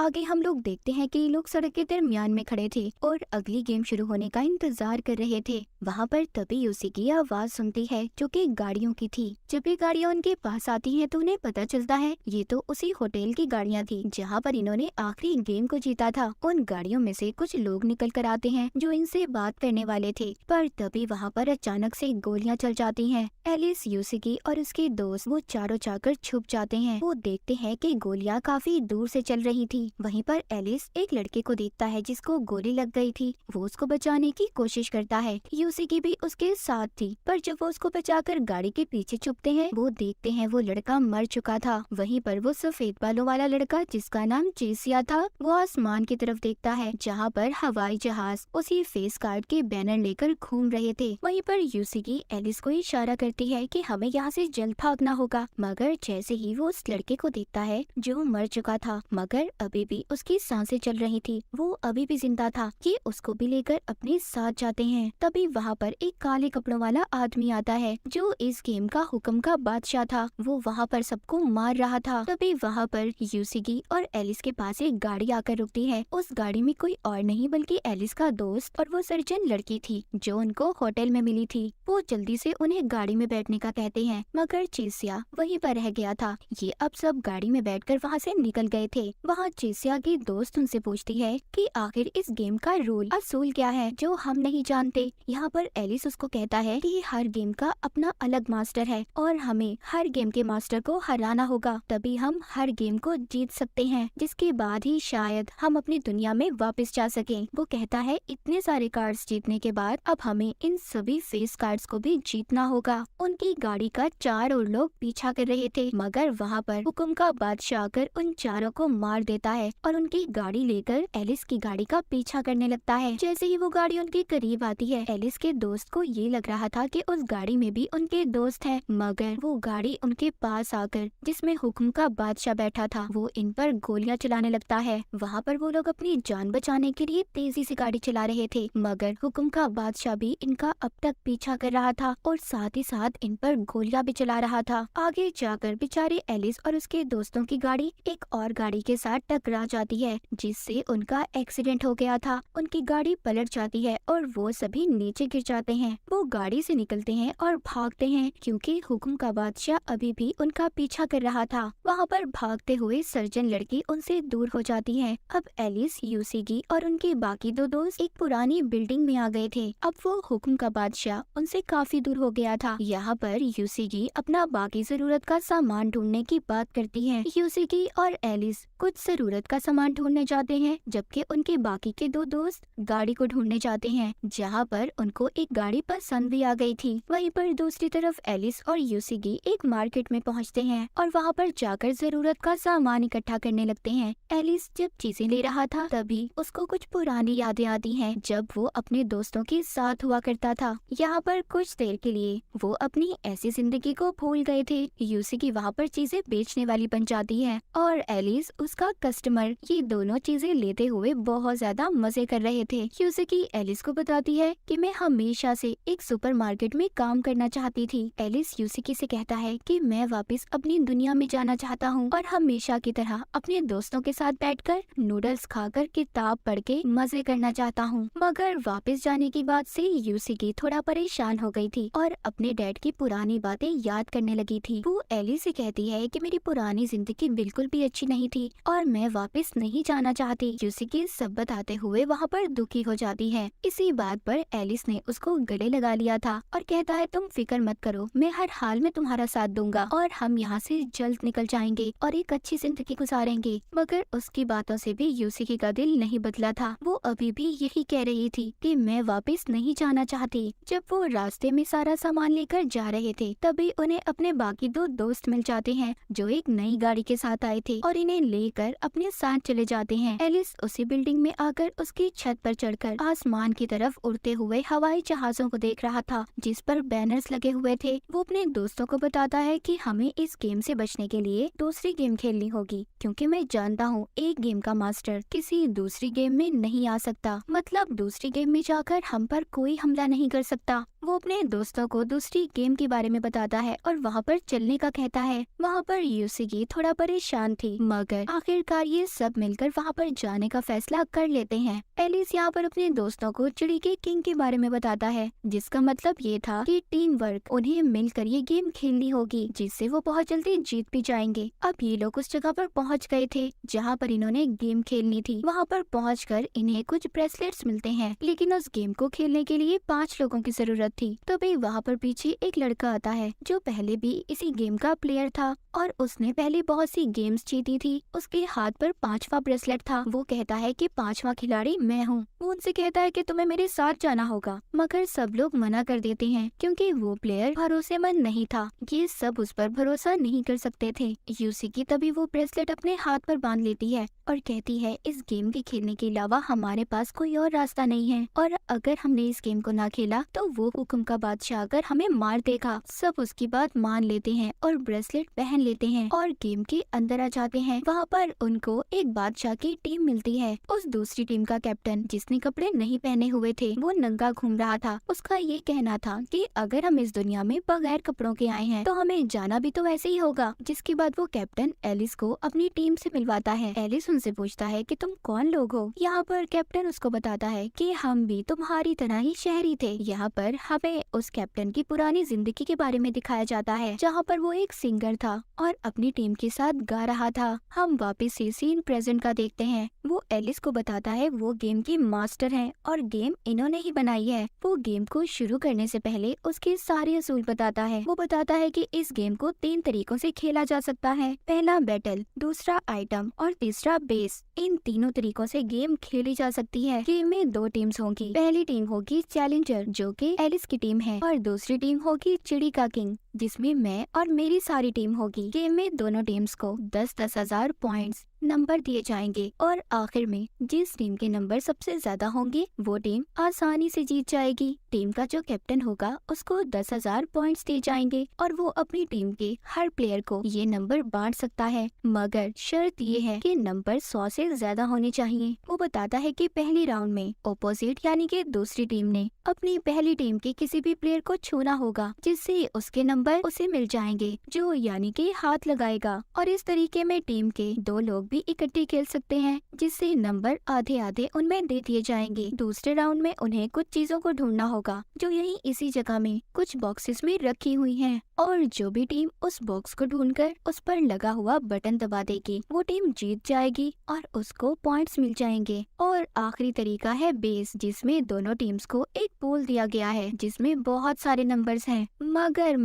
आगे हम लोग देखते हैं कि ये लोग सड़क के दरमियान में खड़े थे और अगली गेम शुरू होने का इंतजार कर रहे थे। वहाँ पर तभी यूसी की आवाज सुनती है जो कि गाड़ियों की थी। जब ये गाड़ियाँ उनके पास आती हैं तो उन्हें पता चलता है ये तो उसी होटल की गाड़ियाँ थी जहाँ पर इन्होंने आखिरी गेम को जीता था। उन गाड़ियों में से कुछ लोग निकल कर आते हैं जो इनसे बात करने वाले थे, पर तभी वहाँ पर अचानक से गोलियां चल जाती हैं। एलिस, यूसिकी और उसके दोस्त वो चारों जाकर छुप जाते हैं। वो देखते हैं कि गोलियां काफी दूर से चल रही थी। वहीं पर एलिस एक लड़के को देखता है जिसको गोली लग गई थी। वो उसको बचाने की कोशिश करता है। यूसिकी भी उसके साथ थी, पर जब वो उसको बचाकर गाड़ी के पीछे छुपते हैं वो देखते हैं वो लड़का मर चुका था। वहीं पर वो सफेद बालों वाला लड़का जिसका नाम चेसिया था वो आसमान की तरफ देखता है जहाँ पर हवाई जहाज उसी फेस कार्ड के बैनर लेकर घूम रहे थे। वहीं पर यूसिकी एलिस को इशारा करती है कि हमें यहाँ से जल्द भागना होगा, मगर जैसे ही वो उस लड़के को देखता है जो मर चुका था मगर अभी भी उसकी सांसें चल रही थी, वो अभी भी जिंदा था, ये उसको भी लेकर अपने साथ जाते हैं। तभी वहाँ पर एक काले कपड़ों वाला आदमी आता है जो इस गेम का हुक्म का बादशाह था। वो वहाँ पर सबको मार रहा था। तभी वहाँ पर यूसिकी और एलिस के पास एक गाड़ी आकर रुकती है। उस गाड़ी में कोई और नहीं बल्कि एलिस का दोस्त और वो सर्जन लड़की थी जो उनको होटल में मिली थी। वो जल्दी से उन्हें गाड़ी में बैठने का कहते हैं, मगर चेसिया वहीं पर रह गया था। ये अब सब गाड़ी में बैठकर वहाँ से निकल गए थे। वहाँ चेसिया की दोस्त उनसे पूछती है कि आखिर इस गेम का रूल असूल क्या है जो हम नहीं जानते। यहाँ पर एलिस उसको कहता है कि हर गेम का अपना अलग मास्टर है और हमें हर गेम के मास्टर को हराना होगा, तभी हम हर गेम को जीत सकते हैं, जिसके बाद ही शायद हम अपनी दुनिया में वापस जा सकें। वो कहता है इतने सारे कार्ड्स जीतने के बाद अब हमें इन सभी फेस कार्ड्स को भी जीतना होगा। उनकी गाड़ी का 4 और लोग पीछा कर रहे थे, मगर वहाँ पर हुक्म का बादशाह आकर उन चारों को मार देता है और उनकी गाड़ी लेकर एलिस की गाड़ी का पीछा करने लगता है। जैसे ही वो गाड़ी उनके करीब आती है एलिस के दोस्त को ये लग रहा था कि उस गाड़ी में भी उनके दोस्त है, मगर वो गाड़ी उनके पास आकर जिसमें हुक्म का बादशाह बैठा था वो इन पर गोलियां चलाने लगता है। वहाँ पर वो लोग अपनी जान बचाने के लिए तेजी से गाड़ी चला रहे थे, मगर हुक्म का बादशाह भी इनका अब तक पीछा कर रहा था और साथ ही साथ इन पर गोलियां भी चला रहा था। आगे जाकर बेचारे एलिस और उसके दोस्तों की गाड़ी एक और गाड़ी के साथ टकरा जाती है जिससे उनका एक्सीडेंट हो गया था। उनकी गाड़ी पलट जाती है और वो सभी नीचे गिर जाते हैं। वो गाड़ी से निकलते हैं और भागते हैं क्योंकि हुक्म का बादशाह अभी भी उनका पीछा कर रहा था। वहाँ पर भागते हुए सर्जन लड़की उनसे दूर हो जाती है। अब एलिस, यूसिकी और उनके बाकी दो दोस्त एक पुरानी बिल्डिंग में आ गए थे। अब वो हुक्म का बादशाह उनसे काफी दूर हो गया था। यहाँ पर यूसिकी अपना बाकी जरूरत का सामान ढूंढने की बात करती है। यूसिकी और एलिस कुछ जरूरत का सामान ढूंढने जाते हैं जबकि उनके बाकी के दो दोस्त गाड़ी को ढूंढने जाते हैं, जहाँ पर उनको एक गाड़ी पसंद भी आ गई थी। वहीं पर दूसरी तरफ एलिस और यूसिकी एक मार्केट में पहुँचते हैं और वहाँ पर जाकर जरूरत का सामान इकट्ठा करने लगते हैं। एलिस जब चीजें ले रहा था तभी उसको कुछ पुरानी यादें आती हैं जब वो अपने दोस्तों के साथ हुआ करता था। यहाँ पर कुछ देर के लिए वो अपनी ऐसी जिंदगी को भूल गए थे। यूसिकी वहाँ पर चीजें बेचने वाली बन जाती है और एलिस उसका कस्टमर। ये दोनों चीजें लेते हुए बहुत ज्यादा मजे कर रहे थे। यूसिकी एलिस को बताती है कि मैं हमेशा से एक सुपरमार्केट में काम करना चाहती थी। एलिस यूसिकी से कहता है कि मैं वापस अपनी दुनिया में जाना चाहता हूँ और हमेशा की तरह अपने दोस्तों के साथ बैठकर नूडल्स खाकर किताब पढ़ के मजे करना चाहता हूँ। मगर वापस जाने की बात से यूसिकी थोड़ा परेशान हो गई थी और अपने डैड की पुरानी बातें याद करने लगी थी। वो एलिस से कहती है कि मेरी पुरानी जिंदगी बिल्कुल भी अच्छी नहीं थी और मैं वापस नहीं जाना चाहती। यूसिकी सब बताते हुए वहाँ पर दुखी हो जाती है। इसी बात पर एलिस ने उसको गले लगा लिया था और कहता है तुम फिक्र मत करो, मैं हर हाल में तुम्हारा साथ दूंगा और हम यहाँ से जल्द निकल जाएंगे और एक अच्छी जिंदगी गुजारेंगे। मगर उसकी बातों से भी यूसिकी का दिल नहीं बदला था। वो अभी भी यही कह रही थी कि मैं वापस नहीं जाना चाहती। जब वो रास्ते में सारा सामान लेकर जा रहे थे तभी उन्हें अपने बाकी दो दोस्त मिल जाते हैं जो एक नई गाड़ी के साथ आए थे और इन्हें लेकर अपने साथ चले जाते हैं। एलिस उसी बिल्डिंग में आकर उसकी छत पर चढ़कर आसमान की तरफ उड़ते हुए हवाई जहाजों को देख रहा था जिस पर बैनर्स लगे हुए थे। वो अपने दोस्तों को बताता है कि हमें इस गेम से बचने के लिए दूसरी गेम खेलनी होगी क्योंकि मैं जानता हूँ एक गेम का मास्टर किसी दूसरी गेम में नहीं आ सकता, मतलब दूसरी गेम में जाकर हम पर कोई हमला नहीं कर सकता। वो अपने दोस्तों को दूसरी गेम के बारे में बताता है और वहाँ पर चलने का कहता है। वहाँ पर यूसिगी थोड़ा परेशान थी, मगर आखिरकार ये सब मिलकर वहाँ पर जाने का फैसला कर लेते हैं। एलिस यहाँ पर अपने दोस्तों को चिड़ी के किंग के बारे में बताता है, जिसका मतलब ये था कि टीम वर्क, उन्हें मिलकर ये गेम खेलनी होगी, जिससे वो बहुत जल्दी जीत भी जाएंगे। अब ये लोग उस जगह पर पहुँच गए थे जहाँ पर इन्होंने गेम खेलनी थी। वहाँ पर पहुँचकर इन्हें कुछ ब्रेसलेट्स मिलते हैं, लेकिन उस गेम को खेलने के लिए 5 लोगों की जरूरत थी। तभी वहाँ पर पीछे एक लड़का आता है जो पहले भी इसी गेम का प्लेयर था और उसने पहले बहुत सी गेम्स जीती थी। उसके हाथ पर 5वां ब्रेसलेट था। वो कहता है कि 5वां खिलाड़ी मैं हूँ। वो उनसे कहता है कि तुम्हें मेरे साथ जाना होगा, मगर सब लोग मना कर देते हैं क्योंकि वो प्लेयर भरोसेमंद नहीं था। ये सब उस पर भरोसा नहीं कर सकते थे। यूसिगी तभी वो ब्रेसलेट अपने हाथ पर बांध लेती है और कहती है, इस गेम के खेलने के अलावा हमारे पास कोई और रास्ता नहीं है, और अगर हमने इस गेम को ना खेला तो वो हुक्म का बादशाह आकर हमें मार देगा। सब उसकी बात मान लेते हैं और ब्रेसलेट पहन लेते हैं और गेम के अंदर आ जाते हैं। वहाँ पर उनको एक बादशाह की टीम मिलती है। उस दूसरी टीम का कैप्टन, जिसने कपड़े नहीं पहने हुए थे, वो नंगा घूम रहा था। उसका ये कहना था कि अगर हम इस दुनिया में बगैर कपड़ों के आए हैं तो हमें जाना भी तो वैसे ही होगा। जिसके बाद वो कैप्टन एलिस को अपनी टीम से मिलवाता है। एलिस उनसे पूछता है कि तुम कौन लोग हो। यहाँ पर कैप्टन उसको बताता है कि हम भी तुम्हारी तरह ही शहरी थे। यहाँ पर हमें उस कैप्टन की पुरानी जिंदगी के बारे में दिखाया जाता है, जहाँ पर वो एक सिंगर था और अपनी टीम के साथ गा रहा था। हम वापस से सीन प्रेजेंट का देखते हैं। वो एलिस को बताता है वो गेम की मास्टर हैं और गेम इन्होंने ही बनाई है। वो गेम को शुरू करने से पहले उसके सारे असूल बताता है। वो बताता है कि इस गेम को 3 तरीकों से खेला जा सकता है। पहला बैटल, दूसरा आइटम और तीसरा बेस। इन तीनों तरीकों से गेम खेली जा सकती है। गेम में 2 टीम्स होंगी। पहली टीम होगी चैलेंजर, जो कि एलिस की टीम है, और दूसरी टीम होगी चिड़ी का किंग, जिसमें मैं और मेरी सारी टीम होगी। गेम में दोनों टीम्स को 10-10 हजार पॉइंट्स नंबर दिए जाएंगे और आखिर में जिस टीम के नंबर सबसे ज्यादा होंगे वो टीम आसानी से जीत जाएगी। टीम का जो कैप्टन होगा उसको 10,000 पॉइंट्स दिए जाएंगे और वो अपनी टीम के हर प्लेयर को ये नंबर बांट सकता है, मगर शर्त ये है कि नंबर 100 से ज्यादा होने चाहिए। वो बताता है कि पहले राउंड में ऑपोजिट यानी कि दूसरी टीम ने अपनी पहली टीम के किसी भी प्लेयर को छूना होगा, जिससे उसके नंबर उसे मिल जाएंगे, जो यानी कि हाथ लगाएगा। और इस तरीके में टीम के 2 लोग भी इकट्ठे खेल सकते हैं, जिससे नंबर आधे आधे उनमें दे दिए जाएंगे। दूसरे राउंड में उन्हें कुछ चीजों को ढूंढना होगा जो यहीं इसी जगह में कुछ बॉक्सेस में रखी हुई हैं, और जो भी टीम उस बॉक्स को ढूंढकर उस पर लगा हुआ बटन दबा देगी वो टीम जीत जाएगी और उसको पॉइंट्स मिल जाएंगे। और आखिरी तरीका है बेस, जिसमें दोनों टीम्स को एक पूल दिया गया है जिसमें बहुत सारे नंबर्स हैं। मगर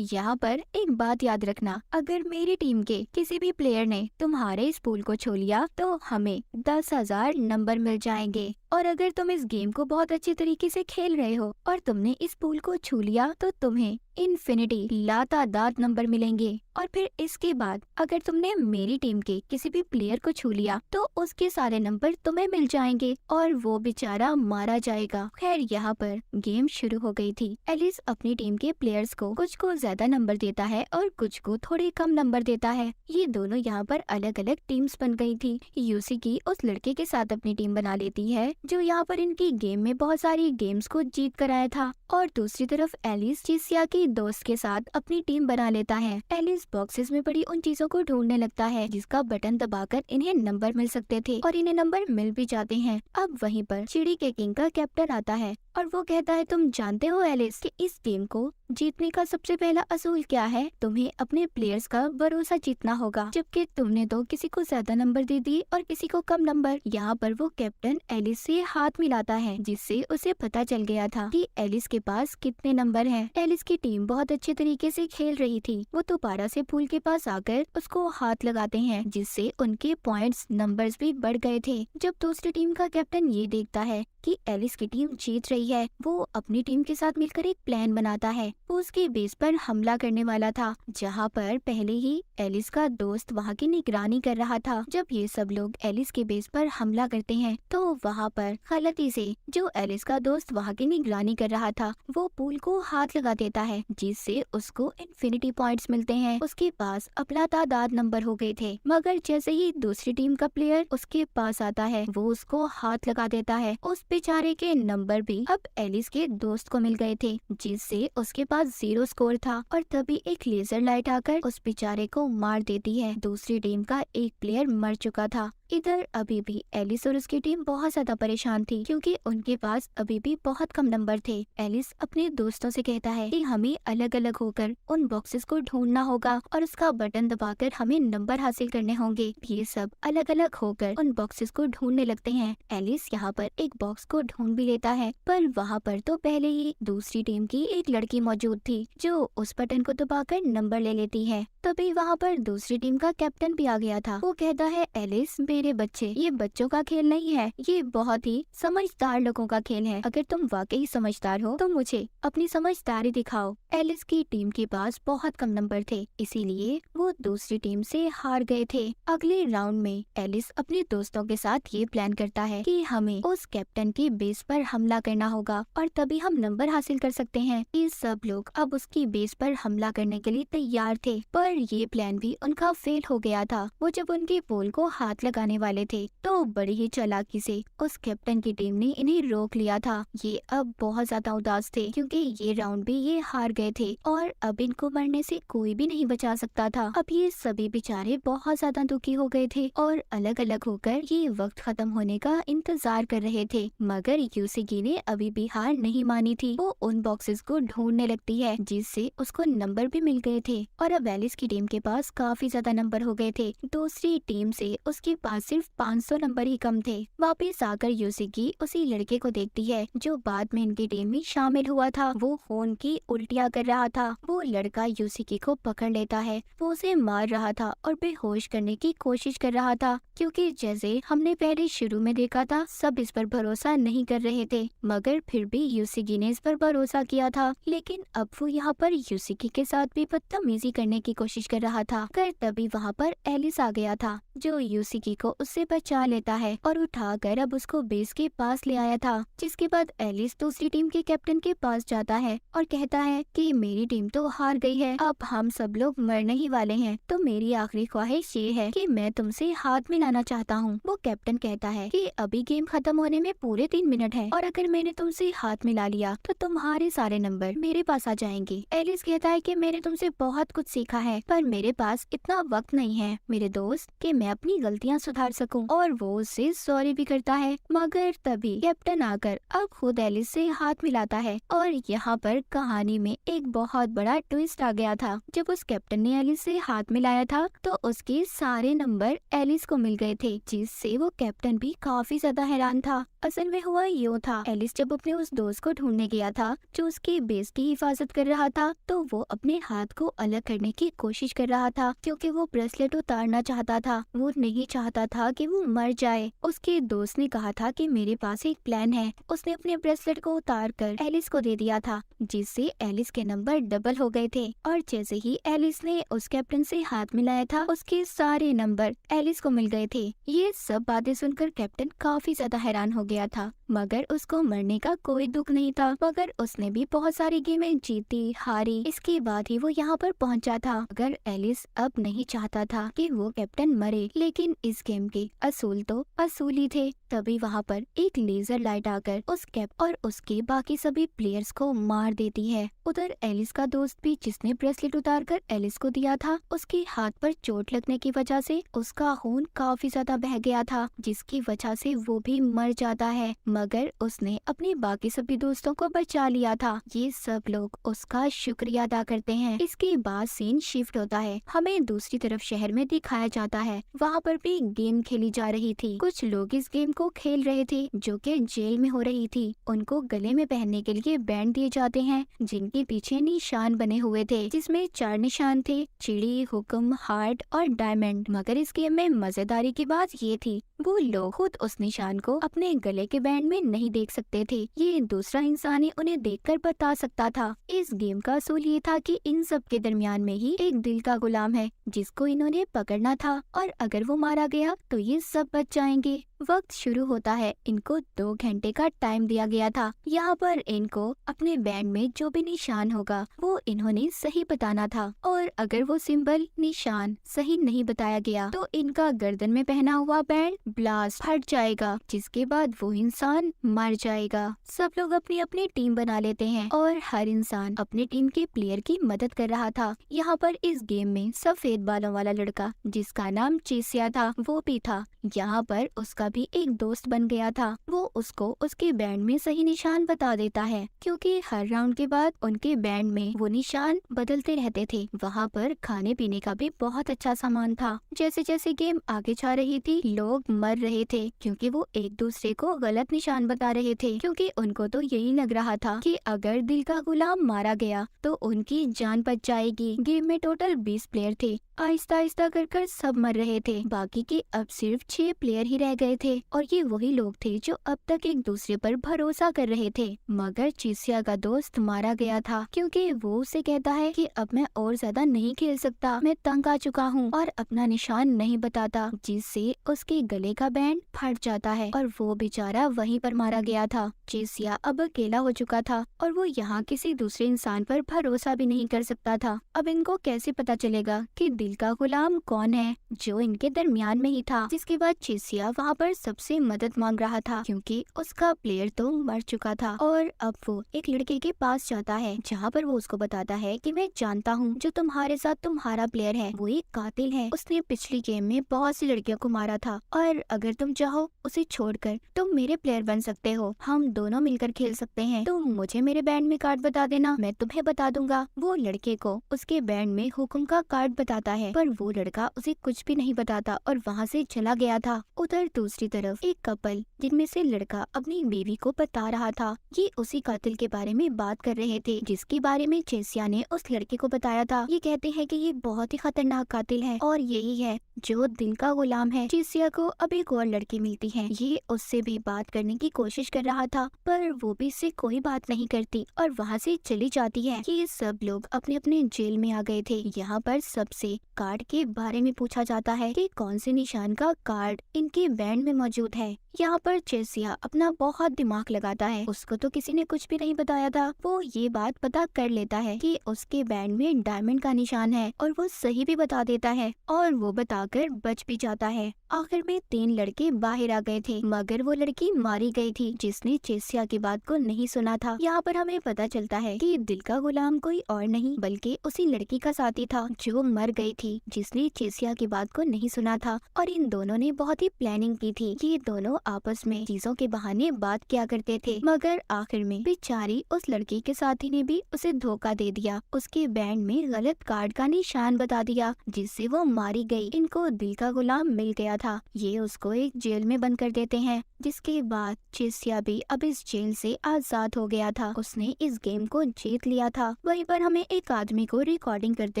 यहाँ पर एक बात याद रखना, अगर मेरी टीम के किसी भी प्लेयर ने तुम्हारे इस पूल को छू लिया तो हमें 10,000 नंबर मिल जाएंगे, और अगर तुम इस गेम को बहुत अच्छे तरीके से खेल रहे हो और तुमने इस पूल को छू लिया तो तुम्हें इन्फिनिटी लातादाद नंबर मिलेंगे। और फिर इसके बाद अगर तुमने मेरी टीम के किसी भी प्लेयर को छू लिया तो उसके सारे नंबर तुम्हें मिल जाएंगे और वो बेचारा मारा जाएगा। खैर, यहाँ पर गेम शुरू हो गई थी। एलिस अपनी टीम के प्लेयर्स को कुछ को ज्यादा नंबर देता है और कुछ को थोड़े कम नंबर देता है। ये दोनों यहाँ पर अलग अलग टीम्स बन गई थी। यूसिगी उस लड़के के साथ अपनी टीम बना लेती है जो यहाँ पर इनकी गेम में बहुत सारी गेम्स को जीत कर आया था, और दूसरी तरफ एलिस जिसिया की दोस्त के साथ अपनी टीम बना लेता है। एलिस बॉक्सेस में पड़ी उन चीजों को ढूंढने लगता है जिसका बटन दबाकर इन्हें नंबर मिल सकते थे, और इन्हें नंबर मिल भी जाते हैं। अब वहीं पर चिड़ी के किंग का कैप्टन आता है और वो कहता है, तुम जानते हो एलिस कि इस गेम को जीतने का सबसे पहला असूल क्या है? तुम्हें अपने प्लेयर्स का भरोसा जीतना होगा, जबकि तुमने तो किसी को ज्यादा नंबर दे दिए और किसी को कम नंबर। यहाँ पर वो कैप्टन एलिस से हाथ मिलाता है, जिससे उसे पता चल गया था कि एलिस के पास कितने नंबर हैं। एलिस की टीम बहुत अच्छे तरीके से खेल रही थी। वो दोबारा से फूल के पास आकर उसको हाथ लगाते हैं, जिससे उनके पॉइंट्स नंबर्स भी बढ़ गए थे। जब दूसरी टीम का कैप्टन ये देखता है कि एलिस की टीम जीत रही है, वो अपनी टीम के साथ मिलकर एक प्लान बनाता है वो उसके बेस पर हमला करने वाला था, जहाँ पर पहले ही एलिस का दोस्त वहाँ की निगरानी कर रहा था। जब ये सब लोग एलिस के बेस पर हमला करते हैं तो वहाँ पर गलती से जो एलिस का दोस्त वहाँ की निगरानी कर रहा था वो पूल को हाथ लगा देता है, जिससे उसको इन्फिनिटी पॉइंट्स मिलते हैं। उसके पास अपना तादाद नंबर हो गए थे, मगर जैसे ही दूसरी टीम का प्लेयर उसके पास आता है वो उसको हाथ लगा देता है। उस बेचारे के नंबर भी अब एलिस के दोस्त को मिल गए थे, जिससे उसके पास 0 स्कोर था। और तभी एक लेजर लाइट आकर उस बेचारे को मार देती है। दूसरी टीम का एक प्लेयर मर चुका था। इधर अभी भी एलिस और उसकी टीम बहुत ज्यादा परेशान थी, क्योंकि उनके पास अभी भी बहुत कम नंबर थे। एलिस अपने दोस्तों से कहता है कि हमें अलग अलग होकर उन बॉक्सेस को ढूंढना होगा और उसका बटन दबाकर हमें नंबर हासिल करने होंगे। ये सब अलग अलग होकर उन बॉक्सेस को ढूंढने लगते हैं। एलिस यहाँ पर एक बॉक्स को ढूंढ भी लेता है, पर वहाँ पर तो पहले ही दूसरी टीम की एक लड़की मौजूद थी जो उस बटन को दबाकर नंबर ले लेती है। तभी वहाँ पर दूसरी टीम का कैप्टन भी आ गया था। वो कहता है एलिस मेरे बच्चे, ये बच्चों का खेल नहीं है, ये बहुत ही समझदार लोगों का खेल है। अगर तुम वाकई समझदार हो तो मुझे अपनी समझदारी दिखाओ। एलिस की टीम के पास बहुत कम नंबर थे, इसीलिए वो दूसरी टीम से हार गए थे। अगले राउंड में एलिस अपने दोस्तों के साथ ये प्लान करता है कि हमें उस कैप्टन के बेस पर हमला करना होगा और तभी हम नंबर हासिल कर सकते हैं। ये सब लोग अब उसकी बेस पर हमला करने के लिए तैयार थे, पर ये प्लान भी उनका फेल हो गया था। वो जब उनके पोल को हाथ लगाने वाले थे तो बड़ी ही चालाकी से उस कैप्टन की टीम ने इन्हें रोक लिया था। ये अब बहुत ज्यादा उदास थे, क्योंकि ये राउंड भी ये हार गए थे और अब इनको मरने से कोई भी नहीं बचा सकता था। अब ये सभी बेचारे बहुत ज्यादा दुखी हो गए थे और अलग अलग होकर ये वक्त खत्म होने का इंतजार कर रहे थे। मगर यूसिगी ने अभी भी हार नहीं मानी थी। वो उन बॉक्सेस को ढूंढने लगती है, जिससे उसको नंबर भी मिल गए थे और अब एलिस की टीम के पास काफी ज्यादा नंबर हो गए थे। दूसरी टीम से उसके पास सिर्फ 500 नंबर ही कम थे। वापस आकर यूसिगी उसी लड़के को देखती है जो बाद में इनकी टीम में शामिल हुआ था। वो खून की उल्टियाँ कर रहा था। वो लड़का यूसिगी को पकड़ लेता है। वो उसे मार रहा था और बेहोश करने की कोशिश कर रहा था, क्योंकि जैसे हमने पहले शुरू में देखा था सब इस पर भरोसा नहीं कर रहे थे, मगर फिर भी यूसिगी ने इस पर भरोसा किया था। लेकिन अब वो यहाँ पर यूसिगी के साथ भी बदतमीजी करने की कोशिश कर रहा था। कर तभी वहाँ पर एलिस आ गया था, जो यूसिगी को उससे बचा लेता है और उठाकर अब उसको बेस के पास ले आया था। जिसके बाद एलिस दूसरी टीम के कैप्टन के पास जाता है और कहता है कि मेरी टीम तो हार गई है, अब हम सब लोग मरने ही वाले हैं, तो मेरी आखिरी ख्वाहिश ये है कि मैं तुमसे हाथ मिलाना चाहता हूँ। वो कैप्टन कहता है कि अभी गेम खत्म होने में पूरे 3 मिनट है और अगर मैंने तुमसे हाथ मिला लिया तो तुम्हारे सारे नंबर मेरे पास आ जाएंगे। एलिस कहता है कि मैंने तुमसे बहुत कुछ सीखा है, पर मेरे पास इतना वक्त नहीं है मेरे दोस्त कि मैं अपनी गलतियाँ सुधार सकूं। और वो उससे सॉरी भी करता है। मगर तभी कैप्टन आकर अब खुद एलिस से हाथ मिलाता है और यहाँ पर कहानी में एक बहुत बड़ा ट्विस्ट आ गया था। जब उस कैप्टन ने एलिस से हाथ मिलाया था तो उसके सारे नंबर एलिस को मिल गए थे, जिससे वो कैप्टन भी काफी ज्यादा हैरान था। असल में हुआ यूँ था, एलिस जब अपने उस दोस्त को ढूंढने गया था जो उसके बेस की हिफाजत कर रहा था, तो वो अपने हाथ को अलग करने की कोशिश कर रहा था, क्योंकि वो ब्रेसलेट उतारना चाहता था। वो नहीं चाहता था कि वो मर जाए। उसके दोस्त ने कहा था कि मेरे पास एक प्लान है। उसने अपने ब्रेसलेट को उतार कर एलिस को दे दिया था, जिससे एलिस के नंबर डबल हो गए थे। और जैसे ही एलिस ने उस कैप्टन से हाथ मिलाया था उसके सारे नंबर एलिस को मिल गए थे। ये सब बातें सुनकर कैप्टन काफी ज्यादा हैरान हो गया था, मगर उसको मरने का कोई दुख नहीं था। मगर उसने भी बहुत सारी गेमें जीती हारी, इसके बाद ही वो यहाँ पर पहुँचा था। मगर एलिस अब नहीं चाहता था कि वो कैप्टन मरे, लेकिन इस गेम के असूल तो असूल ही थे। तभी वहाँ पर एक लेजर लाइट आकर उस कैप और उसके बाकी सभी प्लेयर्स को मार देती है। उधर एलिस का दोस्त भी, जिसने ब्रेसलेट उतार कर एलिस को दिया था, उसके हाथ पर चोट लगने की वजह से उसका खून काफी ज्यादा बह गया था, जिसकी वजह से वो भी मर जाता है। मगर उसने अपने बाकी सभी दोस्तों को बचा लिया था। ये सब लोग उसका शुक्रिया अदा करते हैं। इसके बाद सीन शिफ्ट होता है, हमें दूसरी तरफ शहर में दिखाया जाता है। वहाँ पर भी गेम खेली जा रही थी। कुछ लोग इस गेम को खेल रहे थे जो कि जेल में हो रही थी। उनको गले में पहनने के लिए बैंड दिए जाते हैं, जिनके पीछे निशान बने हुए थे, जिसमें 4 निशान थे, चिड़ी, हुक्म, हार्ट और डायमंड। मगर इस गेम में मजेदारी की बात ये थी, वो लोग खुद उस निशान को अपने गले के बैंड दिन में नहीं देख सकते थे। ये दूसरा इंसान ही उन्हें देखकर बता सकता था। इस गेम का असूल ये था कि इन सब के दरमियान में ही एक दिल का गुलाम है जिसको इन्होंने पकड़ना था, और अगर वो मारा गया तो ये सब बच जाएंगे। वक्त शुरू होता है। इनको 2 घंटे का टाइम दिया गया था। यहाँ पर इनको अपने बैंड में जो भी निशान होगा वो इन्होंने सही बताना था, और अगर वो सिंबल निशान सही नहीं बताया गया तो इनका गर्दन में पहना हुआ बैंड ब्लास्ट फट जाएगा, जिसके बाद वो इंसान मर जाएगा। सब लोग अपनी अपनी टीम बना लेते हैं और हर इंसान अपने टीम के प्लेयर की मदद कर रहा था। यहाँ पर इस गेम में सफेद बालों वाला लड़का जिसका नाम चेसिया था वो भी था। यहाँ पर उसका भी एक दोस्त बन गया था। वो उसको उसके बैंड में सही निशान बता देता है, क्योंकि हर राउंड के बाद उनके बैंड में वो निशान बदलते रहते थे। वहाँ पर खाने पीने का भी बहुत अच्छा सामान था। जैसे जैसे गेम आगे जा रही थी लोग मर रहे थे, क्योंकि वो एक दूसरे को गलत निशान बता रहे थे, क्योंकि उनको तो यही लग रहा था कि अगर दिल का गुलाम मारा गया तो उनकी जान बच जाएगी। गेम में टोटल 20 प्लेयर थे। आहिस्ता आहिस्ता कर सब मर रहे थे। बाकी के अब सिर्फ 6 प्लेयर ही रह गए थे, और ये वही लोग थे जो अब तक एक दूसरे पर भरोसा कर रहे थे। मगर चेसिया का दोस्त मारा गया था, क्योंकि वो उसे कहता है कि अब मैं और ज्यादा नहीं खेल सकता, मैं तंग आ चुका हूँ, और अपना निशान नहीं बताता, जिससे उसके गले का बैंड फट जाता है और वो बेचारा वहीं पर मारा गया था। चेसिया अब अकेला हो चुका था और वो यहाँ किसी दूसरे इंसान पर भरोसा भी नहीं कर सकता था। अब इनको कैसे पता चलेगा कि दिल का गुलाम कौन है जो इनके दरमियान में ही था। जिसके बाद चेसिया वहाँ पर सबसे मदद मांग रहा था, क्योंकि उसका प्लेयर तो मर चुका था। और अब वो एक लड़के के पास जाता है, जहाँ पर वो उसको बताता है कि मैं जानता हूँ जो तुम्हारे साथ तुम्हारा प्लेयर है वो एक कातिल है। उसने पिछली गेम में बहुत सी लड़कियों को मारा था, और अगर तुम चाहो उसे छोड़कर तुम मेरे प्लेयर बन सकते हो, हम दोनों मिलकर खेल सकते हैं। तुम मुझे मेरे बैंड में कार्ड बता देना, मैं तुम्हें बता दूंगा। वो लड़के को उसके बैंड में हुक्म का कार्ड बताता है, पर वो लड़का उसे कुछ भी नहीं बताता और वहाँ से चला गया था। उधर दूसरी तरफ एक कपल जिनमें से लड़का अपनी बीवी को बता रहा था, ये उसी कातिल के बारे में बात कर रहे थे जिसके बारे में चेसिया ने उस लड़के को बताया था। ये कहते हैं कि ये बहुत ही खतरनाक कातिल है और यही है जो दिल का गुलाम है। चेसिया को अब एक और लड़की मिलती है। ये उससे भी बात करने की कोशिश कर रहा था, पर वो भी इससे कोई बात नहीं करती और वहाँ से चली जाती है। ये सब लोग अपने अपने जेल में आ गए थे। यहाँ पर सबसे कार्ड के बारे में पूछा जाता है कि कौन से निशान का कार्ड इनके बैंड में मौजूद है। यहाँ पर चेसिया अपना बहुत दिमाग लगाता है। उसको तो किसी ने कुछ भी नहीं बताया था। वो ये बात पता कर लेता है कि उसके बैंड में डायमंड का निशान है, और वो सही भी बता देता है और वो बताकर बच भी जाता है। आखिर में 3 लड़के बाहर आ गए थे, मगर वो लड़की मारी गई थी जिसने चेसिया की बात को नहीं सुना था। यहाँ पर हमें पता चलता है कि दिल का गुलाम कोई और नहीं बल्कि उसी लड़की का साथी था जो मर गई थी, जिसने चेसिया की बात को नहीं सुना था। और इन दोनों ने बहुत ही प्लानिंग की थी। ये दोनों आपस में चीजों के बहाने बात किया करते थे, मगर आखिर में बेचारी उस लड़की के साथी ने भी उसे धोखा दे दिया। उसके बैंड में गलत कार्ड का निशान बता दिया, जिससे वो मारी गई। इनको दिल का गुलाम मिल गया था। ये उसको एक जेल में बंद कर देते हैं, जिसके बाद चेसिया भी अब इस जेल से आजाद हो गया था। उसने इस गेम को जीत लिया था। वहीं पर हमें एक आदमी को रिकॉर्डिंग करते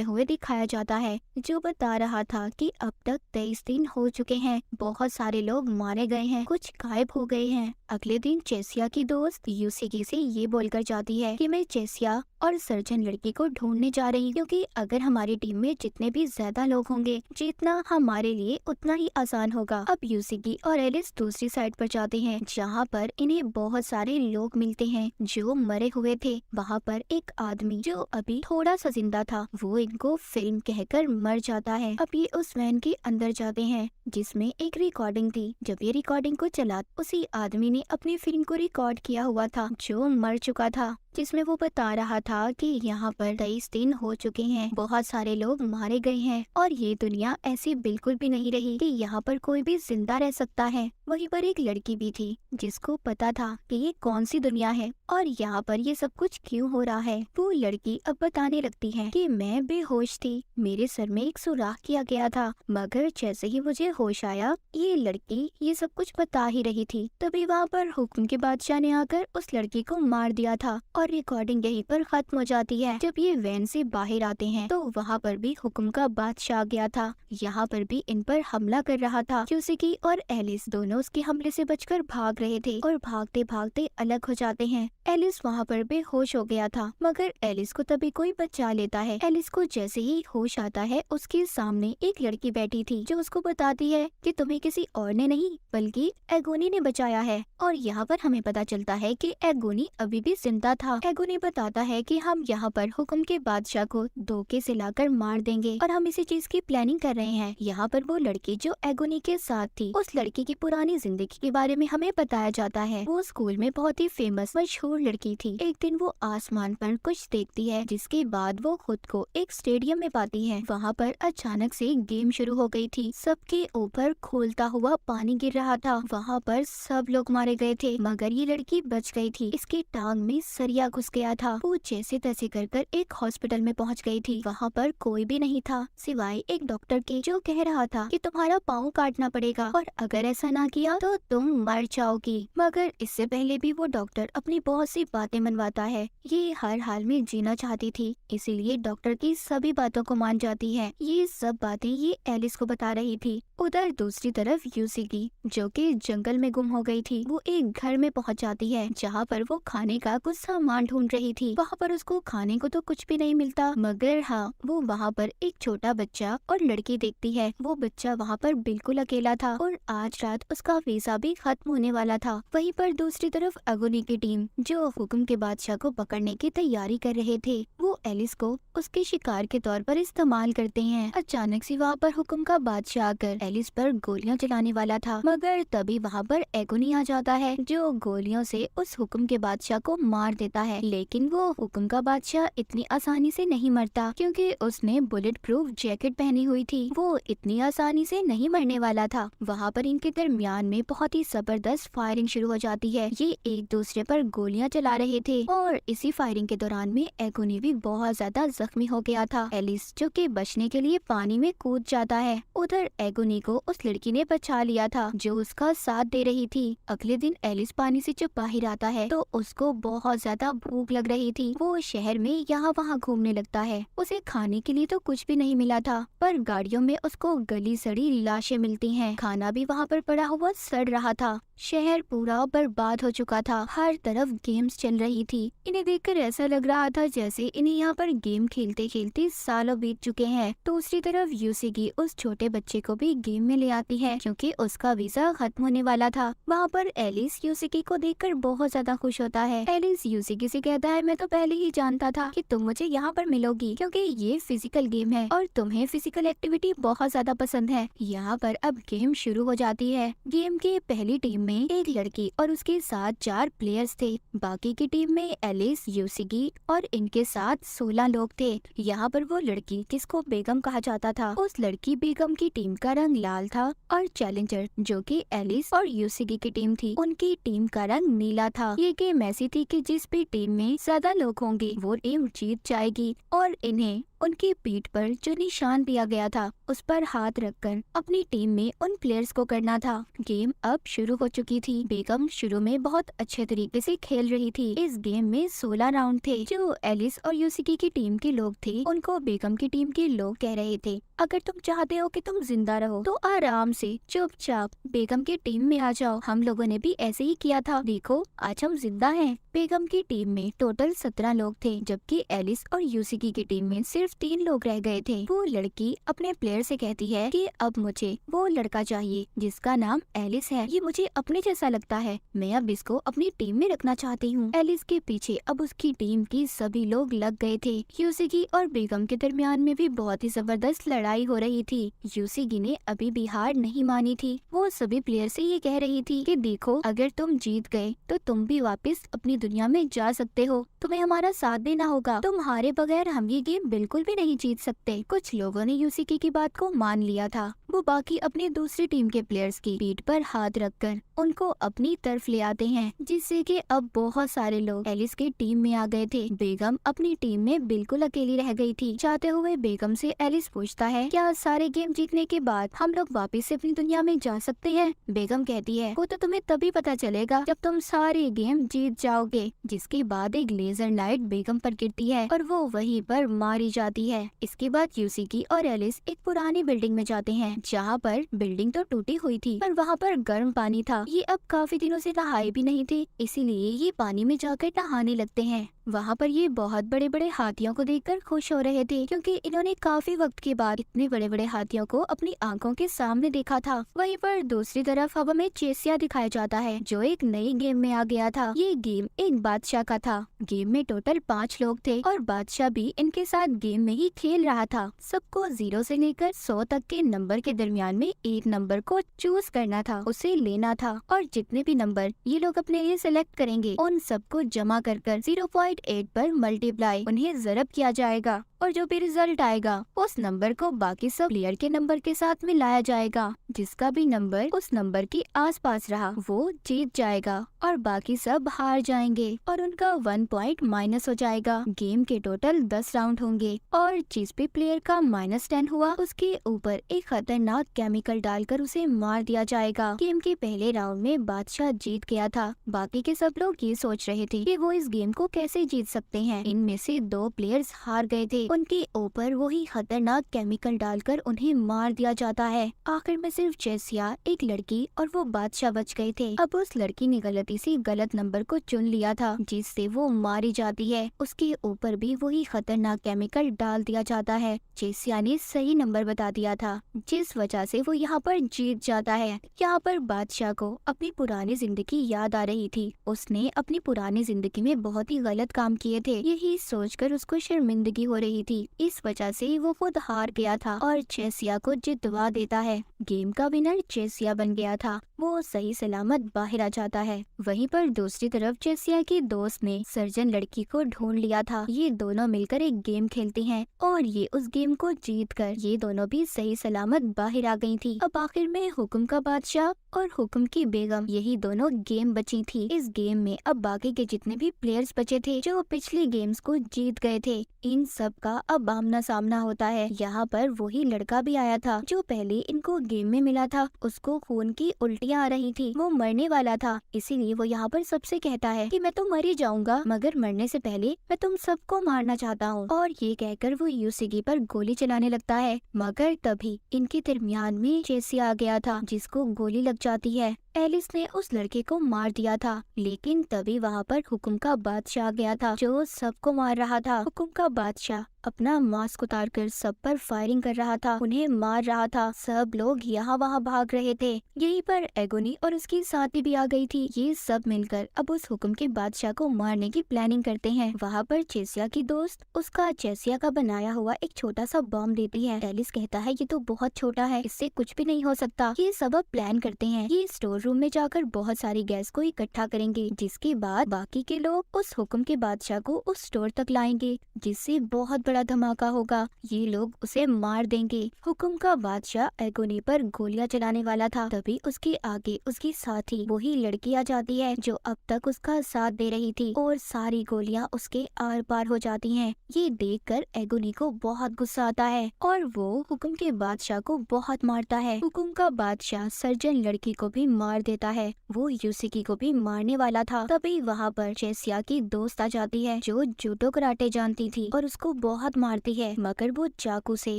हुए दिखाया जाता है, जो बता रहा था कि अब तक 23 दिन हो चुके हैं, बहुत सारे लोग मारे गए हैं, कुछ गायब हो गए हैं। अगले दिन चेसिया की दोस्त यूसिकी से ये बोलकर जाती है कि मैं चेसिया और सर्जन लड़की को ढूंढने जा रही हूँ, क्योंकि अगर हमारी टीम में जितने भी ज्यादा लोग होंगे जीतना हमारे लिए उतना ही आसान होगा। अब यूसिकी और एलिस दूसरी साइड पर जाते हैं, जहाँ पर इन्हें बहुत सारे लोग मिलते हैं जो मरे हुए थे। वहाँ पर एक आदमी जो अभी थोड़ा सा जिंदा था, वो इनको फिल्म कहकर मर जाता है। अब ये उस वैन के अंदर जाते हैं जिसमें एक रिकॉर्डिंग थी। जब ये रिकॉर्डिंग को चला, उसी आदमी ने अपनी फिल्म को रिकॉर्ड किया हुआ था जो मर चुका था, जिसमें वो बता रहा था कि यहाँ पर 23 दिन हो चुके हैं, बहुत सारे लोग मारे गए हैं और ये दुनिया ऐसी बिल्कुल भी नहीं रही कि यहाँ पर कोई भी जिंदा रह सकता है। वहीं पर एक लड़की भी थी जिसको पता था कि ये कौन सी दुनिया है और यहाँ पर ये सब कुछ क्यों हो रहा है। वो लड़की अब बताने लगती है कि मैं बेहोश थी, मेरे सर में एक सुराख किया गया था, मगर जैसे ही मुझे होश आया ये लड़की ये सब कुछ बता वापस आ ही रही थी, तभी वहाँ पर हुक्म के बादशाह ने आकर उस लड़की को मार दिया था। और रिकॉर्डिंग यहीं पर खत्म हो जाती है। जब ये वैन से बाहर आते हैं तो वहाँ पर भी हुक्म का बादशाह आ गया था। यहाँ पर भी इन पर हमला कर रहा था। यूसिकी और एलिस दोनों उसके हमले से बचकर भाग रहे थे और भागते भागते अलग हो जाते हैं। एलिस वहाँ पर बेहोश हो गया था, मगर एलिस को तभी कोई बचा लेता है। एलिस को जैसे ही होश आता है, उसके सामने एक लड़की बैठी थी जो उसको बताती है कि तुम्हें किसी और ने नहीं बल्कि एगोनी ने बचाया है। और यहाँ पर हमें पता चलता है कि एगोनी अभी भी जिंदा था। एगोनी बताता है कि हम यहाँ पर हुक्म के बादशाह को धोखे से लाकर मार देंगे और हम इसी चीज की प्लानिंग कर रहे हैं। यहाँ पर वो लड़की जो एगोनी के साथ थी, उस लड़की की पुरानी जिंदगी के बारे में हमें बताया जाता है। वो स्कूल में बहुत ही फेमस मशहूर लड़की थी। एक दिन वो आसमान पर कुछ देखती है, जिसके बाद वो खुद को एक स्टेडियम में पाती है। वहाँ पर अचानक से गेम शुरू हो गई थी। सबके ऊपर खोलता हुआ पानी गिर रहा था। वहाँ पर सब लोग मारे गए थे, मगर ये लड़की बच गई थी। इसकी टांग में सरिया घुस गया था। वो जैसे तैसे कर एक हॉस्पिटल में पहुँच गई थी। वहाँ पर कोई भी नहीं था सिवाय एक डॉक्टर के, जो कह रहा था कि तुम्हारा पाँव काटना पड़ेगा और अगर ऐसा ना किया तो तुम मर जाओगी। मगर इससे पहले भी वो डॉक्टर अपनी बहुत सी बातें मनवाता है। ये हर हाल में जीना चाहती थी, इसीलिए डॉक्टर की सभी बातों को मान जाती है। ये सब बातें ये एलिस को बता रही थी। उधर दूसरी तरफ यूसिकी, जो कि जंगल में गुम हो गई थी, वो एक घर में पहुंच जाती है, जहां पर वो खाने का कुछ सामान ढूंढ रही थी। वहां पर उसको खाने को तो कुछ भी नहीं मिलता, मगर हाँ, वो वहां पर एक छोटा बच्चा और लड़की देखती है। वो बच्चा वहां पर बिल्कुल अकेला था और आज रात उसका वीजा भी खत्म होने वाला था। वहीं पर दूसरी तरफ अगुनी की टीम, जो हुक्म के बादशाह को पकड़ने की तैयारी कर रहे थे, वो एलिस को उसके शिकार के तौर पर इस्तेमाल करते हैं। अचानक से वहाँ पर हुक्म का बादशाह आकर एलिस पर गोलियां चलाने वाला था, मगर तभी वहाँ पर एगोनी आ जाता है, जो गोलियों से उस हुक्म के बादशाह को मार देता है। लेकिन वो हुक्म का बादशाह इतनी आसानी से नहीं मरता, क्योंकि उसने बुलेट प्रूफ जैकेट पहनी हुई थी। वो इतनी आसानी से नहीं मरने वाला था। वहाँ पर इनके दरमियान में बहुत ही जबरदस्त फायरिंग शुरू हो जाती है। ये एक दूसरे पर गोलियां चला रहे थे और इसी फायरिंग के दौरान में एगोनी भी बहुत ज्यादा जख्मी हो गया था। एलिस, जो कि बचने के लिए पानी में कूद जाता है। उधर एगोनी को उस लड़की ने बचा लिया था, जो उसका साथ दे रही थी। अगले दिन एलिस पानी से जब बाहर आता है तो उसको बहुत ज्यादा भूख लग रही थी। वो शहर में यहाँ वहाँ घूमने लगता है। उसे खाने के लिए तो कुछ भी नहीं मिला था, पर गाड़ियों में उसको गली सड़ी लाशें मिलती हैं। खाना भी वहाँ पर पड़ा हुआ सड़ रहा था। शहर पूरा बर्बाद हो चुका था। हर तरफ गेम्स चल रही थी। इन्हें देखकर ऐसा लग रहा था जैसे इन्हें यहाँ पर गेम खेलते खेलते सालों बीत चुके हैं। दूसरी तरफ यूसिकी उस छोटे बच्चे को भी गेम में ले आती है, क्योंकि उसका वीजा खत्म होने वाला था। वहाँ पर एलिस यूसिकी को देखकर बहुत ज्यादा खुश होता है। एलिस यूसिकी से कहता है, मैं तो पहले ही जानता था कि तुम मुझे यहाँ पर मिलोगी, क्योंकि ये फिजिकल गेम है और तुम्हें फिजिकल एक्टिविटी बहुत ज्यादा पसंद है। यहाँ पर अब गेम शुरू हो जाती है। गेम की पहली टीम में एक लड़की और उसके साथ 4 प्लेयर्स थे। बाकी की टीम में एलिस, यूसिकी और इनके साथ 16 लोग थे। यहाँ पर वो लड़की, जिसको बेगम कहा जाता था, उस लड़की बेगम की टीम का रंग लाल था और चैलेंजर, जो कि एलिस और यूसिकी की टीम थी, उनकी टीम का रंग नीला था। ये गेम ऐसी थी कि जिस भी टीम में ज्यादा लोग होंगे वो टीम जीत जाएगी और इन्हें उनकी पीठ पर जो निशान दिया गया था उस पर हाथ रखकर अपनी टीम में उन प्लेयर्स को करना था। गेम अब शुरू हो चुकी थी। बेगम शुरू में बहुत अच्छे तरीके से खेल रही थी। इस गेम में 16 राउंड थे। जो एलिस और यूसिकी की टीम के लोग थे, उनको बेगम की टीम के लोग कह रहे थे, अगर तुम चाहते हो कि तुम जिंदा रहो तो आराम से चुपचाप बेगम की टीम में आ जाओ। हम लोगों ने भी ऐसे ही किया था, देखो आज हम जिंदा हैं। बेगम की टीम में टोटल 17 लोग थे, जबकि एलिस और यूसिकी की टीम में सिर्फ 3 लोग रह गए थे। वो लड़की अपने प्लेयर से कहती है कि अब मुझे वो लड़का चाहिए जिसका नाम एलिस है। ये मुझे अपने जैसा लगता है, मैं अब इसको अपनी टीम में रखना चाहती हूँ। एलिस के पीछे अब उसकी टीम की सभी लोग लग गए थे। यूसिकी और बेगम के दरमियान में भी बहुत ही जबरदस्त लड़ाई हो रही थी। यूसिकी ने अभी भी हार नहीं मानी थी। वो सभी प्लेयर से ये कह रही थी कि देखो, अगर तुम जीत गए तो तुम भी वापस अपनी दुनिया में जा सकते हो। तुम्हें हमारा साथ देना होगा। तुम्हारे बगैर हम ये गेम बिल्कुल भी नहीं जीत सकते। कुछ लोगों ने यूसिकी की बात को मान लिया था। वो बाकी अपनी दूसरी टीम के प्लेयर्स की पीठ पर हाथ रखकर उनको अपनी तरफ ले आते हैं, जिससे कि अब बहुत सारे लोग एलिस की टीम में आ गए थे। बेगम अपनी टीम में बिल्कुल अकेली रह गई थी। चाहते हुए बेगम से एलिस पूछता है, क्या सारे गेम जीतने के बाद हम लोग वापस से अपनी दुनिया में जा सकते हैं? बेगम कहती है, वो तो तुम्हें तभी पता चलेगा जब तुम सारे गेम जीत जाओगे। जिसके बाद एक लेजर लाइट बेगम पर गिरती है और वो वहीं पर मारी जाती है। इसके बाद यूसिकी और एलिस एक पुरानी बिल्डिंग में जाते हैं, जहाँ पर बिल्डिंग तो टूटी हुई थी पर वहाँ पर गर्म पानी था। ये अब काफी दिनों से नहाए भी नहीं थे, इसीलिए ये पानी में जाकर नहाने लगते हैं। वहाँ पर ये बहुत बड़े बड़े हाथियों को देखकर खुश हो रहे थे, क्योंकि इन्होंने काफी वक्त के बाद इतने बड़े बड़े हाथियों को अपनी आंखों के सामने देखा था। वहीं पर दूसरी तरफ अब हमें चेसिया दिखाया जाता है, जो एक नई गेम में आ गया था। ये गेम एक बादशाह का था। गेम में टोटल 5 लोग थे और बादशाह भी इनके साथ गेम में ही खेल रहा था। सबको 0 से लेकर 100 तक के नंबर के दरमियान में एक नंबर को चूज करना था, उसे लेना था और जितने भी नंबर ये लोग अपने लिए सिलेक्ट करेंगे उन सबको जमा कर 0.8 पर मल्टीप्लाई उन्हें ज़रब किया जाएगा और जो भी रिजल्ट आएगा उस नंबर को बाकी सब प्लेयर के नंबर के साथ मिलाया जाएगा। जिसका भी नंबर उस नंबर के आसपास रहा वो जीत जाएगा और बाकी सब हार जाएंगे और उनका 1 पॉइंट माइनस हो जाएगा। गेम के टोटल 10 राउंड होंगे और जिस भी प्लेयर का -10 हुआ उसके ऊपर एक खतरनाक केमिकल डालकर उसे मार दिया जाएगा। गेम के पहले राउंड में बादशाह जीत गया था। बाकी के सब लोग ये सोच रहे थे कि वो इस गेम को कैसे जीत सकते हैं। इनमें से 2 प्लेयर्स हार गए थे, उनके ऊपर वही खतरनाक केमिकल डालकर उन्हें मार दिया जाता है। आखिर में सिर्फ चेसिया, एक लड़की और वो बादशाह बच गए थे। अब उस लड़की ने गलती से गलत नंबर को चुन लिया था, जिससे वो मारी जाती है। उसके ऊपर भी वही खतरनाक केमिकल डाल दिया जाता है। चेसिया ने सही नंबर बता दिया था, जिस वजह से वो यहाँ पर जीत जाता है। यहाँ पर बादशाह को अपनी पुरानी जिंदगी याद आ रही थी। उसने अपनी पुरानी जिंदगी में बहुत ही गलत काम किए थे, यही सोचकर उसको शर्मिंदगी हो रही थी। इस वजह से वो खुद हार गया था और चेसिया को जितवा देता है। गेम का विनर चेसिया बन गया था। वो सही सलामत बाहर आ जाता है। वहीं पर दूसरी तरफ चेसिया की दोस्त ने सर्जन लड़की को ढूंढ लिया था। ये दोनों मिलकर एक गेम खेलती हैं और ये उस गेम को जीतकर ये दोनों भी सही सलामत बाहर आ गई थी। अब आखिर में हुक्म का बादशाह और हुक्म की बेगम यही दोनों गेम बची थी। इस गेम में अब बाकी के जितने भी प्लेयर्स बचे थे जो पिछले गेम्स को जीत गए थे, इन सब का अब आमना सामना होता है। यहाँ पर वही लड़का भी आया था जो पहले इनको गेम में मिला था। उसको खून की उल्टियाँ आ रही थी, वो मरने वाला था। इसीलिए वो यहाँ पर सबसे कहता है कि मैं तो मर ही जाऊंगा, मगर मरने से पहले मैं तुम सबको मारना चाहता हूँ। और ये कहकर वो यूसिकी पर गोली चलाने लगता है, मगर तभी इनके दरमियान में चेसिया आ गया था, जिसको गोली लग जाती है। एलिस ने उस लड़के को मार दिया था, लेकिन तभी वहाँ पर हुक्म का बादशाह आ गया था जो सबको मार रहा था। हुक्म का बादशाह अपना मास्क उतारकर सब पर फायरिंग कर रहा था, उन्हें मार रहा था। सब लोग यहाँ वहाँ भाग रहे थे। यहीं पर एगोनी और उसकी साथी भी आ गई थी। ये सब मिलकर अब उस हुक्म के बादशाह को मारने की प्लानिंग करते हैं। वहाँ पर चेसिया की दोस्त उसका चेसिया का बनाया हुआ एक छोटा सा बम देती है। एलिस कहता है ये तो बहुत छोटा है, इससे कुछ भी नहीं हो सकता। ये सब अब प्लान करते हैं। ये स्टोर रूम में जाकर बहुत सारी गैस को इकट्ठा करेंगे, जिसके बाद बाकी के लोग उस हुक्म के बादशाह को उस स्टोर तक लाएंगे, जिससे बहुत बड़ा धमाका होगा। ये लोग उसे मार देंगे। हुक्म का बादशाह एगोनी पर गोलियां चलाने वाला था, तभी उसके आगे उसकी साथी वही लड़की आ जाती है जो अब तक उसका साथ दे रही थी और सारी गोलियां उसके आर पार हो जाती हैं। ये देखकर एगोनी को बहुत गुस्सा आता है और वो हुक्म के बादशाह को बहुत मारता है। हुक्म का बादशाह सर्जन लड़की को भी मार देता है। वो यूसिकी को भी मारने वाला था। तभी वहाँ पर चेसिया की दोस्त आ जाती है जो जूडो कराटे जानती थी और उसको बहुत मारती है, मगर वो चाकू से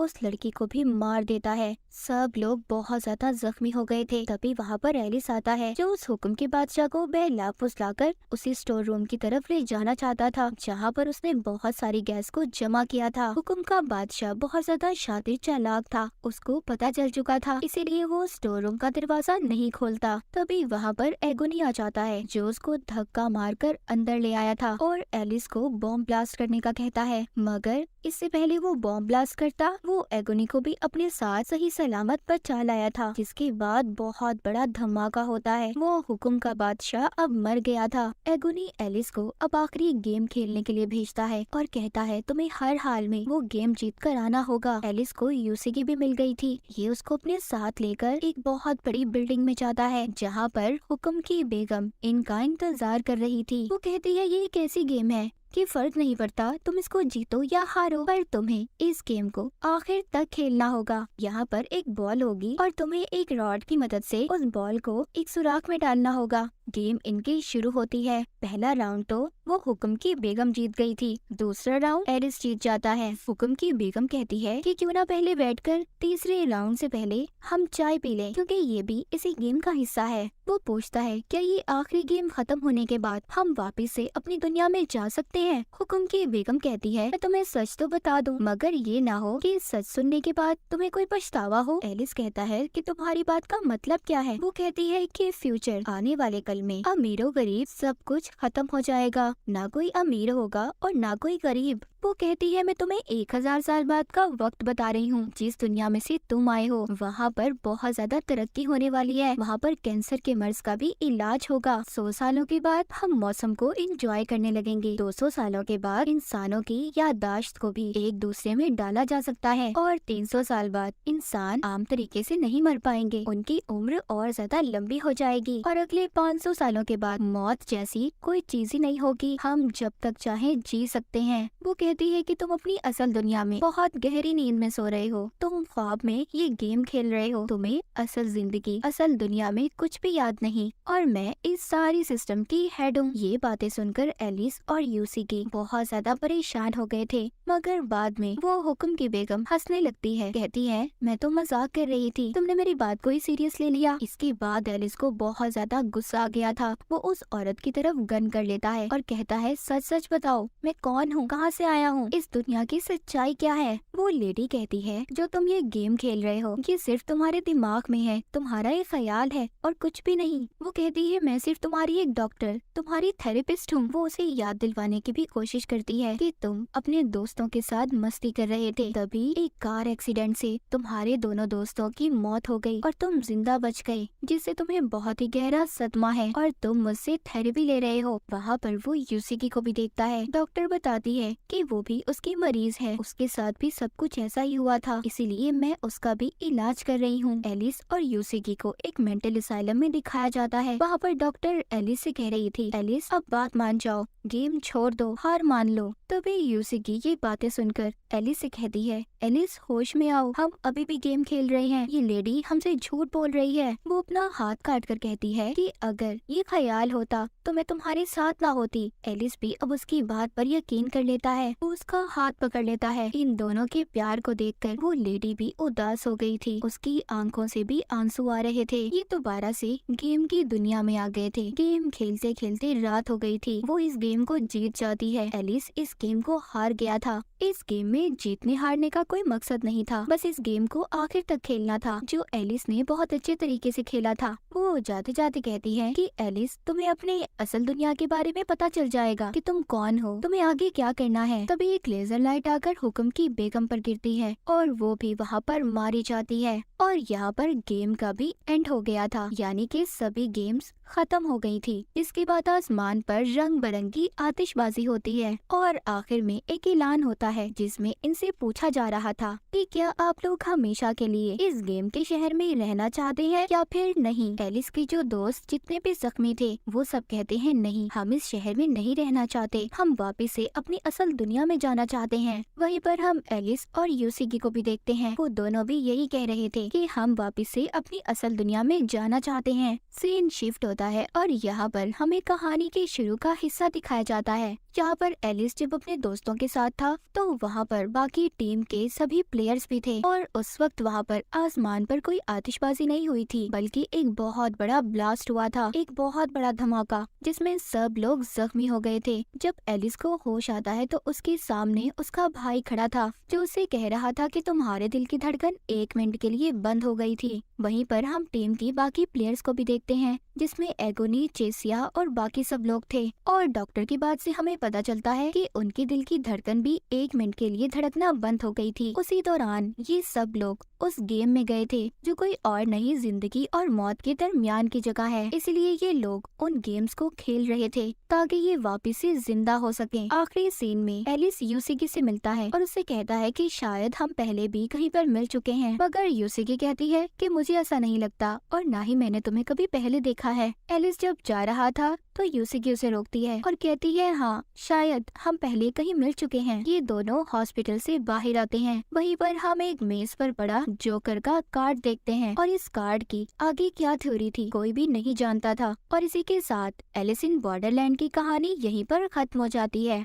उस लड़की को भी मार देता है। सब लोग बहुत ज्यादा जख्मी हो गए थे। तभी वहाँ पर एलिस आता है जो उस हुक्म के बादशाह को बहला फुसलाकर उसी स्टोर रूम की तरफ ले जाना चाहता था, जहाँ पर उसने बहुत सारी गैस को जमा किया था। हुक्म का बादशाह बहुत ज्यादा शातिर चालाक था, उसको पता चल चुका था, इसीलिए वो स्टोर रूम का दरवाजा नहीं खोलता। तभी वहाँ पर एगोनी आ जाता है जो उसको धक्का मारकर अंदर ले आया था और एलिस को बॉम्ब ब्लास्ट करने का कहता है, मगर इससे पहले वो बॉम्ब ब्लास्ट करता, वो एगोनी को भी अपने साथ सही सलामत बचा लाया था, जिसके बाद बहुत बड़ा धमाका होता है। वो हुक्म का बादशाह अब मर गया था। एगोनी एलिस को अब आखिरी गेम खेलने के लिए भेजता है और कहता है तुम्हें हर हाल में वो गेम जीत कर आना होगा। एलिस को यूसीकी भी मिल गई थी। ये उसको अपने साथ लेकर एक बहुत बड़ी बिल्डिंग में जाता है, जहाँ पर हुक्म की बेगम इनका इंतजार कर रही थी। वो कहती है ये एक ऐसी गेम है कि फर्क नहीं पड़ता तुम इसको जीतो या हारो, पर तुम्हें इस गेम को आखिर तक खेलना होगा। यहाँ पर एक बॉल होगी और तुम्हें एक रॉड की मदद से उस बॉल को एक सुराख में डालना होगा। गेम इनकी शुरू होती है। पहला राउंड तो वो हुक्म की बेगम जीत गई थी, दूसरा राउंड एलिस जीत जाता है। हुक्म की बेगम कहती है कि क्यों ना पहले बैठकर तीसरे राउंड से पहले हम चाय पी लें, क्योंकि ये भी इसी गेम का हिस्सा है। वो पूछता है क्या ये आखिरी गेम खत्म होने के बाद हम वापस से अपनी दुनिया में जा सकते हैं? हुक्म की बेगम कहती है मैं तुम्हें सच तो बता दूं, मगर ये ना हो कि सच सुनने के बाद तुम्हें कोई पछतावा हो। एलिस कहता है कि तुम्हारी बात का मतलब क्या है? वो कहती है कि फ्यूचर आने वाले कल में अमीरों गरीब सब कुछ खत्म हो जाएगा, ना कोई अमीर होगा और ना कोई गरीब। वो कहती है मैं तुम्हें 1000 साल बाद का वक्त बता रही हूँ। जिस दुनिया में से तुम आए हो वहाँ पर बहुत ज्यादा तरक्की होने वाली है। वहाँ पर कैंसर के मर्ज का भी इलाज होगा। 100 सालों के बाद हम मौसम को एंजॉय करने लगेंगे। 200 सालों के बाद इंसानों की याददाश्त को भी एक दूसरे में डाला जा सकता है और 300 साल बाद इंसान आम तरीके से नहीं मर पाएंगे, उनकी उम्र और ज्यादा लंबी हो जाएगी और अगले 500 सालों के बाद मौत जैसी कोई चीज ही नहीं होगी, हम जब तक चाहे जी सकते हैं। वो कहती है कि तुम अपनी असल दुनिया में बहुत गहरी नींद में सो रहे हो, तुम ख्वाब में ये गेम खेल रहे हो, तुम्हें असल जिंदगी असल दुनिया में कुछ भी याद नहीं और मैं इस सारी सिस्टम की हेड हूँ। ये बातें सुनकर एलिस और यूसीकी बहुत ज्यादा परेशान हो गए थे, मगर बाद में वो हुक्म की बेगम हंसने लगती है, कहती है मैं तो मजाक कर रही थी, तुमने मेरी बात को ही सीरियस ले लिया। इसके बाद एलिस को बहुत ज्यादा गुस्सा आ गया था। वो उस औरत की तरफ गन कर लेता है और कहता है सच सच बताओ मैं कौन हूँ, कहाँ से आया हूँ, इस दुनिया की सच्चाई क्या है? वो लेडी कहती है जो तुम ये गेम खेल रहे हो ये सिर्फ तुम्हारे दिमाग में है, तुम्हारा एक ख्याल है और कुछ भी नहीं। वो कहती है मैं सिर्फ तुम्हारी एक डॉक्टर, तुम्हारी थेरेपिस्ट हूँ। वो उसे याद दिलवाने की भी कोशिश करती है कि तुम अपने दोस्तों के साथ मस्ती कर रहे थे, तभी एक कार एक्सीडेंट से तुम्हारे दोनों दोस्तों की मौत हो गई और तुम जिंदा बच गए, जिससे तुम्हें बहुत ही गहरा सदमा है और तुम मुझसे थेरेपी ले रहे हो। वहाँ पर वो यूसीकी को भी देखता है। डॉक्टर बताती है कि वो भी उसकी मरीज है, उसके साथ भी सब कुछ ऐसा ही हुआ था, इसीलिए मैं उसका भी इलाज कर रही हूँ। एलिस और यूसीकी को एक मेंटल असाइलम में दिखाया जाता है। वहाँ पर डॉक्टर एलिस से कह रही थी एलिस अब बात मान जाओ, गेम छोड़ दो, हार मान लो। तभी यूसीकी ये बातें सुनकर एलिस से कहती है एलिस होश में आओ, हम अभी भी गेम खेल रहे हैं, ये लेडी हमसे झूठ बोल रही है। वो अपना हाथ काट कर कहती है कि अगर ये ख्याल होता तो मैं तुम्हारे साथ ना होती। एलिस भी अब उसकी बात पर यकीन कर लेता है, वो उसका हाथ पकड़ लेता है। इन दोनों के प्यार को देखकर वो लेडी भी उदास हो गई थी, उसकी आंखों से भी आंसू आ रहे थे। ये दोबारा से गेम की दुनिया में आ गए थे। गेम खेलते खेलते रात हो गई थी। वो इस गेम को जीत जाती है। एलिस इस गेम को हार गया था। इस गेम में जीतने हारने का कोई मकसद नहीं था, बस इस गेम को आखिर तक खेलना था, जो एलिस ने बहुत अच्छे तरीके से खेला था। वो जाते जाते कहती है कि एलिस तुम्हें अपने असल दुनिया के बारे में पता चल जाएगा कि तुम कौन हो, तुम्हें आगे क्या करना है। तभी एक लेजर लाइट आकर हुक्म की बेगम पर गिरती है और वो भी वहाँ पर मारी जाती है और यहाँ पर गेम का भी एंड हो गया था, यानी कि सभी गेम्स खत्म हो गई थी। इसके बाद आसमान पर रंग बिरंगी आतिशबाजी होती है और आखिर में एक ऐलान होता है जिसमें इनसे पूछा जा रहा था कि क्या आप लोग हमेशा के लिए इस गेम के शहर में रहना चाहते हैं या फिर नहीं। एलिस के जो दोस्त जितने भी जख्मी थे वो सब कहते हैं नहीं, हम इस शहर में नहीं रहना चाहते, हम वापस से अपनी असल दुनिया में जाना चाहते हैं। वहीं पर हम एलिस और यूसीकी को भी देखते हैं, वो दोनों भी यही कह रहे थे कि हम वापस से अपनी असल दुनिया में जाना चाहते हैं। सीन शिफ्ट होता है और यहाँ पर हमें कहानी के शुरू का हिस्सा दिखाया जाता है। यहाँ पर एलिस जब अपने दोस्तों के साथ था तो वहाँ पर बाकी टीम के सभी प्लेयर्स भी थे और उस वक्त वहाँ पर आसमान पर कोई आतिशबाजी नहीं हुई थी, बल्कि एक बहुत बड़ा ब्लास्ट हुआ था, एक बहुत बड़ा धमाका जिसमें सब लोग जख्मी हो गए थे। जब एलिस को होश आता है तो उसके सामने उसका भाई खड़ा था जो उसे कह रहा था कि तुम्हारे दिल की धड़कन 1 मिनट के लिए बंद हो गई थी। वहीं पर हम टीम की बाकी प्लेयर्स को भी देखते हैं जिसमें एगोनी, चेसिया और बाकी सब लोग थे। और डॉक्टर की बात से हमें पता चलता है कि उनके दिल की धड़कन भी 1 मिनट के लिए धड़कना बंद हो गई थी। उसी दौरान ये सब लोग उस गेम में गए थे जो कोई और नहीं, जिंदगी और मौत के दरमियान की जगह है। इसलिए ये लोग उन गेम्स को खेल रहे थे ताकि ये वापस से जिंदा हो सके। आखिरी सीन में एलिस यूसिकी से मिलता है और उससे कहता है कि शायद हम पहले भी कहीं पर मिल चुके हैं, मगर यूसिकी कहती है कि मुझे ऐसा नहीं लगता और ना ही मैंने तुम्हें कभी पहले देखा है। एलिस जब जा रहा था तो यूसिकी उसे रोकती है और कहती है हाँ, शायद हम पहले कहीं मिल चुके हैं। ये दोनों हॉस्पिटल से बाहर आते हैं। वहीं पर हम एक मेज पर पड़ा जोकर का कार्ड देखते हैं और इस कार्ड की आगे क्या थ्योरी थी कोई भी नहीं जानता था। और इसी के साथ एलिस इन बॉर्डरलैंड की कहानी यहीं पर खत्म हो जाती है।